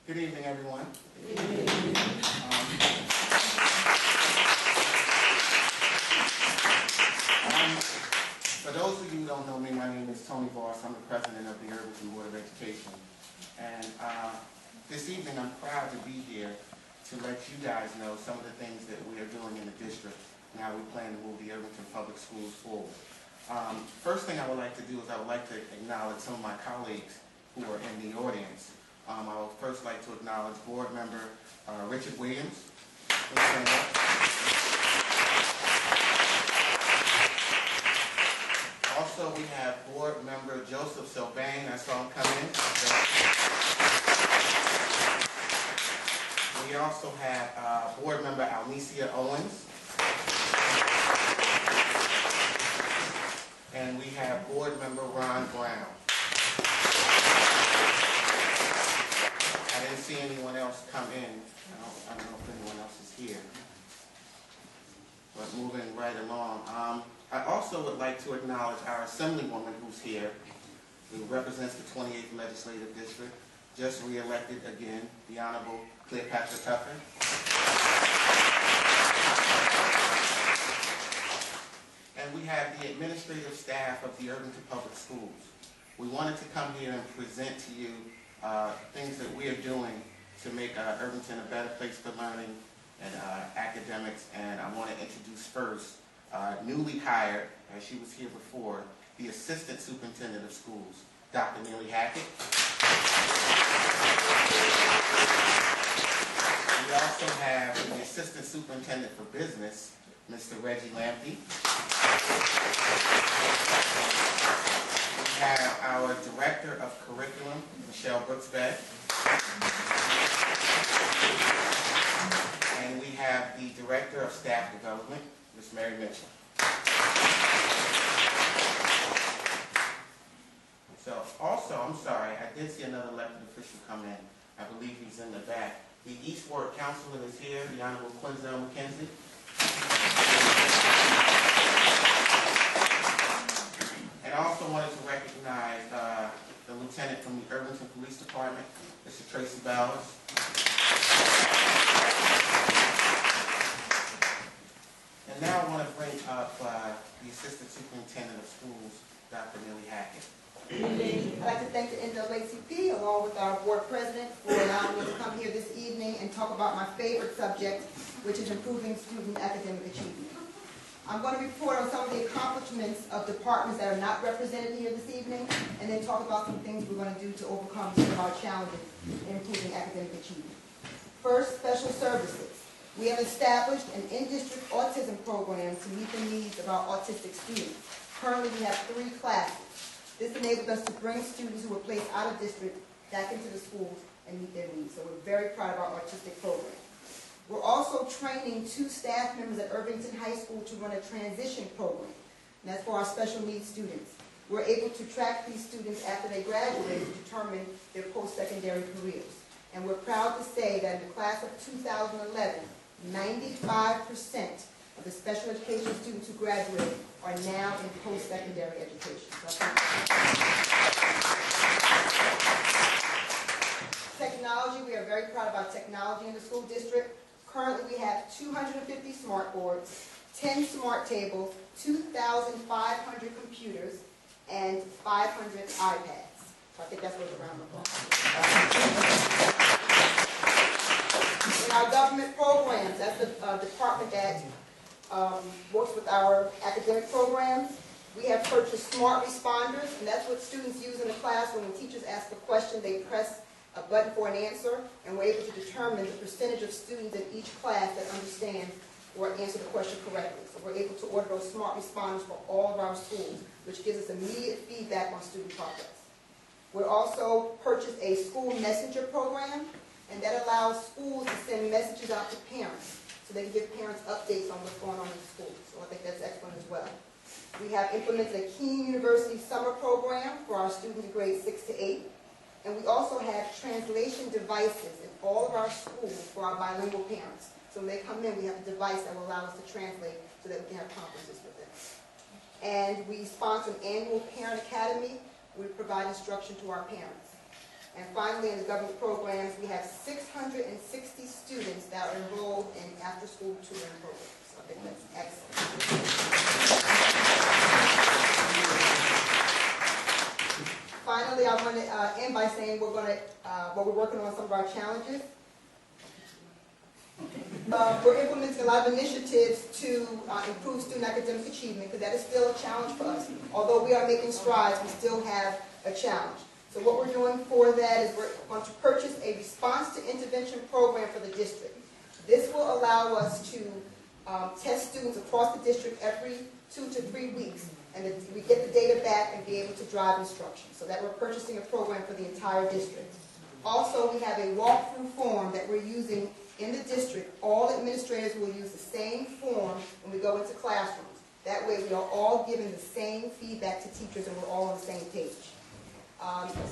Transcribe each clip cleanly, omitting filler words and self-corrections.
Good evening, everyone. Good evening. For those of you who don't know me, my name is Tony Vauss. I'm the president of the Irvington Board of Education. And this evening, I'm proud to be here to let you guys know some of the things that we are doing in the district and how we plan to move the Irvington Public Schools forward. First thing I would like to do is I would like to acknowledge some of my colleagues who are in the audience. I would first like to acknowledge board member Richard Williams. Also, we have board member Joseph Sylvain. I saw him come in. We also have board member Almesia Owens. And we have board member Ron Brown. I didn't see anyone else come in. I don't know if anyone else is here. But moving right along. I also would like to acknowledge our Assemblywoman who's here, who represents the 28th Legislative District, just re-elected again, the Honorable Cleopatra Tucker. And we have the administrative staff of the Irvington Public Schools. We wanted to come here and present to you things that we are doing to make Irvington a better place for learning and academics. And I want to introduce first, newly hired, as she was here before, the Assistant Superintendent of Schools, Dr. Millie Hackett. We also have the Assistant Superintendent for Business, Mr. Reggie Lamptey. We have our Director of Curriculum, Michelle Brooks-Beck. And we have the Director of Staff Development, Ms. Mary Mitchell. So, also, I'm sorry, I did see another elected official come in. I believe he's in the back. The East Ward Councilman is here, the Honorable Quinzel McKenzie. And I also wanted to recognize the lieutenant from the Irvington Police Department, Mr. Tracy Bowers. And now I want to bring up the Assistant Superintendent of Schools, Dr. Millie Hackett. I'd like to thank the NAACP along with our board president for allowing me to come here this evening and talk about my favorite subject, which is improving student academic achievement. I'm going to report on some of the accomplishments of departments that are not represented here this evening, and then talk about some things we're going to do to overcome some of our challenges in improving academic achievement. First, special services. We have established an in-district autism program to meet the needs of our autistic students. Currently, we have 3 classes. This enabled us to bring students who were placed out of district back into the schools and meet their needs. So we're very proud of our autistic program. We're also training 2 staff members at Irvington High School to run a transition program, and that's for our special needs students. We're able to track these students after they graduate to determine their post-secondary careers. And we're proud to say that in the class of 2011, 95% of the special education students who graduated are now in post-secondary education. So technology, we are very proud of our technology in the school district. Currently, we have 250 smart boards, 10 smart tables, 2,500 computers, and 500 iPads. So I think that's worth a round of applause. In our government programs, that's the department that works with our academic programs. We have purchased smart responders, and that's what students use in the classroom. When teachers ask a question, they press a button for an answer, and we're able to determine the percentage of students in each class that understand or answer the question correctly. So we're able to order those smart responders for all of our schools, which gives us immediate feedback on student progress. We're also purchased a school messenger program, and that allows schools to send messages out to parents so they can give parents updates on what's going on in school. So I think that's excellent as well. We have implemented a Keene University summer program for our students in grades 6 to 8. And we also have translation devices in all of our schools for our bilingual parents. So when they come in, we have a device that will allow us to translate so that we can have conferences with them. And we sponsor an annual parent academy. We provide instruction to our parents. And finally, in the government programs, we have 660 students that are enrolled in after-school tutoring programs. So I think that's excellent. Finally, I want to end by saying we're working on some of our challenges. We're implementing a lot of initiatives to improve student academic achievement, because that is still a challenge for us. Although we are making strides, we still have a challenge. So what we're doing for that is we're going to purchase a response to intervention program for the district. This will allow us to test students across the district every 2 to 3 weeks, and we get the data back and be able to drive instruction. So that we're purchasing a program for the entire district. Also, we have a walkthrough form that we're using in the district. All administrators will use the same form when we go into classrooms. That way we are all giving the same feedback to teachers and we're all on the same page.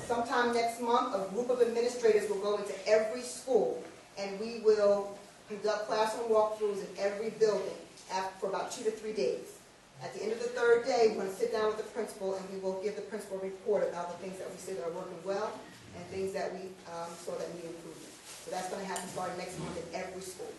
Sometime next month, a group of administrators will go into every school and we will conduct classroom walkthroughs in every building for about 2 to 3 days. At the end of the 3rd day, we're going to sit down with the principal and we will give the principal a report about the things that we see that are working well and things that we saw that need improvement. So that's going to happen starting next month in every school.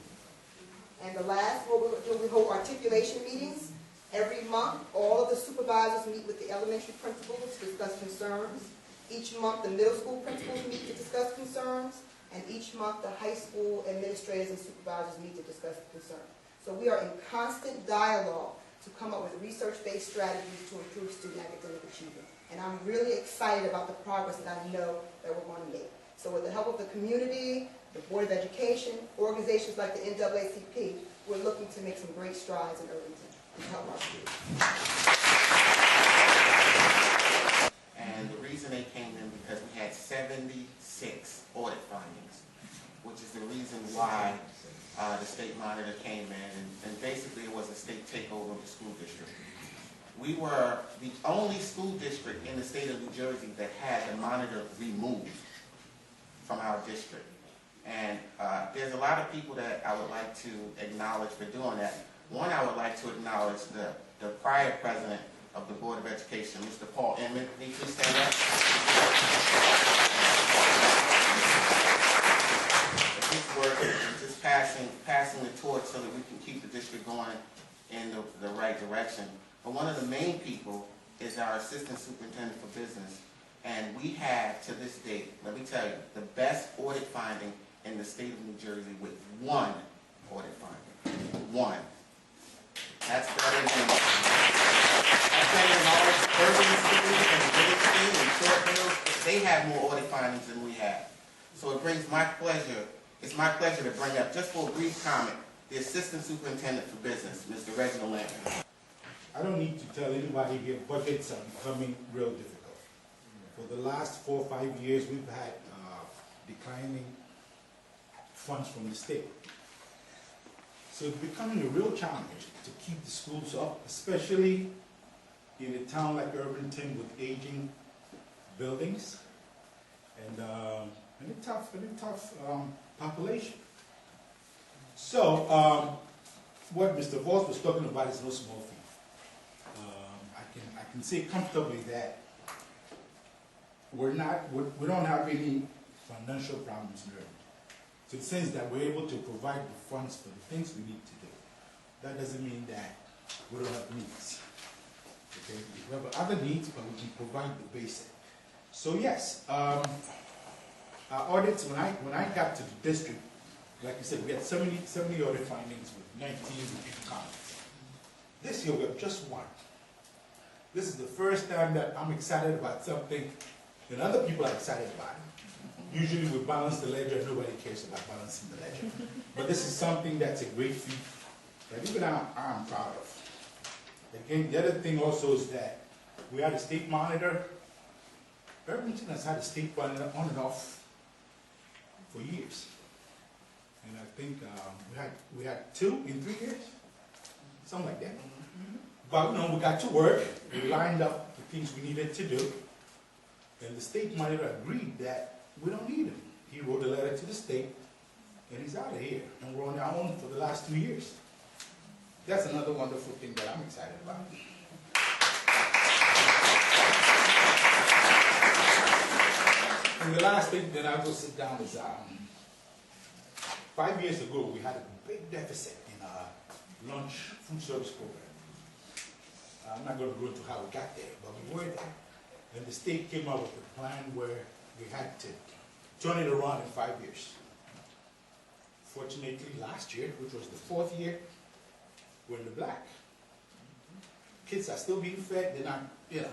And the last, what we'll do, we hold articulation meetings. Every month, all of the supervisors meet with the elementary principals to discuss concerns. Each month, the middle school principals meet to discuss concerns. And each month, the high school administrators and supervisors meet to discuss concerns. So we are in constant dialogue to come up with research-based strategies to improve student academic achievement. And I'm really excited about the progress that I know that we're going to make. So with the help of the community, the Board of Education, organizations like the NAACP, we're looking to make some great strides in Irvington and help our students. And the reason they came in because we had 76 audit findings, which is the reason why the state monitor came in, and basically it was a state takeover of the school district. We were the only school district in the state of New Jersey that had the monitor removed from our district. And there's a lot of people that I would like to acknowledge for doing that. One, I would like to acknowledge the prior president of the Board of Education, Mr. Paul Inman. Can you please stand up? His work and just passing the torch so that we can keep the district going in the right direction. But one of the main people is our assistant superintendent for business. And we have, to this date, let me tell you, the best audit finding in the state of New Jersey with 1 audit finding. 1. That's better than all urban schools and village schools and short hills. They have more audit findings than we have. So it brings my pleasure, it's my pleasure to bring up, just for a brief comment, the assistant superintendent for business, Mr. Reginald Lampkin. I don't need to tell anybody here, budgets are becoming real difficult. For the last 4 or 5 years, we've had declining funds from the state. So it's becoming a real challenge to keep the schools up, especially in a town like Irvington with aging buildings and a tough population. So what Mr. Vauss was talking about is no small thing. I can say comfortably that we don't have any financial problems in Irvington. So it says that we're able to provide the funds for the things we need to do. That doesn't mean that we don't have needs. Okay? We have other needs, but we can provide the basic. So yes, our audits, when I got to the district, like I said, we had 70 audit findings with 19 repeat comments. This year we have just 1. This is the first time that I'm excited about something and other people are excited about it. Usually we balance the ledger, nobody cares about balancing the ledger. But this is something that's a great feat that even I'm proud of. Again, the other thing also is that we had a state monitor. Irvington has had a state monitor on and off for years. And I think we had 2 in 3 years, something like that. But we got to work, we lined up the things we needed to do, and the state monitor agreed that we don't need him. He wrote a letter to the state, and he's out of here, and we're on our own for the last 2 years. That's another wonderful thing that I'm excited about. And the last thing, then I'll go sit down, is 5 years ago, we had a big deficit in our lunch food service program. I'm not going to go into how we got there, but we were there. And the state came up with a plan where we had to turn it around in 5 years. Fortunately, last year, which was the 4th year, we're in the black. Kids are still being fed, they're not, we're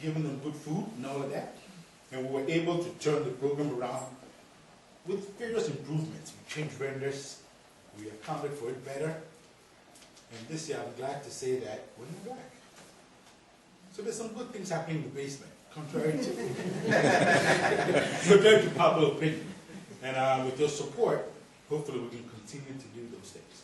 giving them good food and all of that. And we were able to turn the program around with various improvements. We changed vendors, we accounted for it better. And this year, I'm glad to say that we're in the black. So there's some good things happening in the basement, contrary to popular opinion. And with your support, hopefully we can continue to do those things.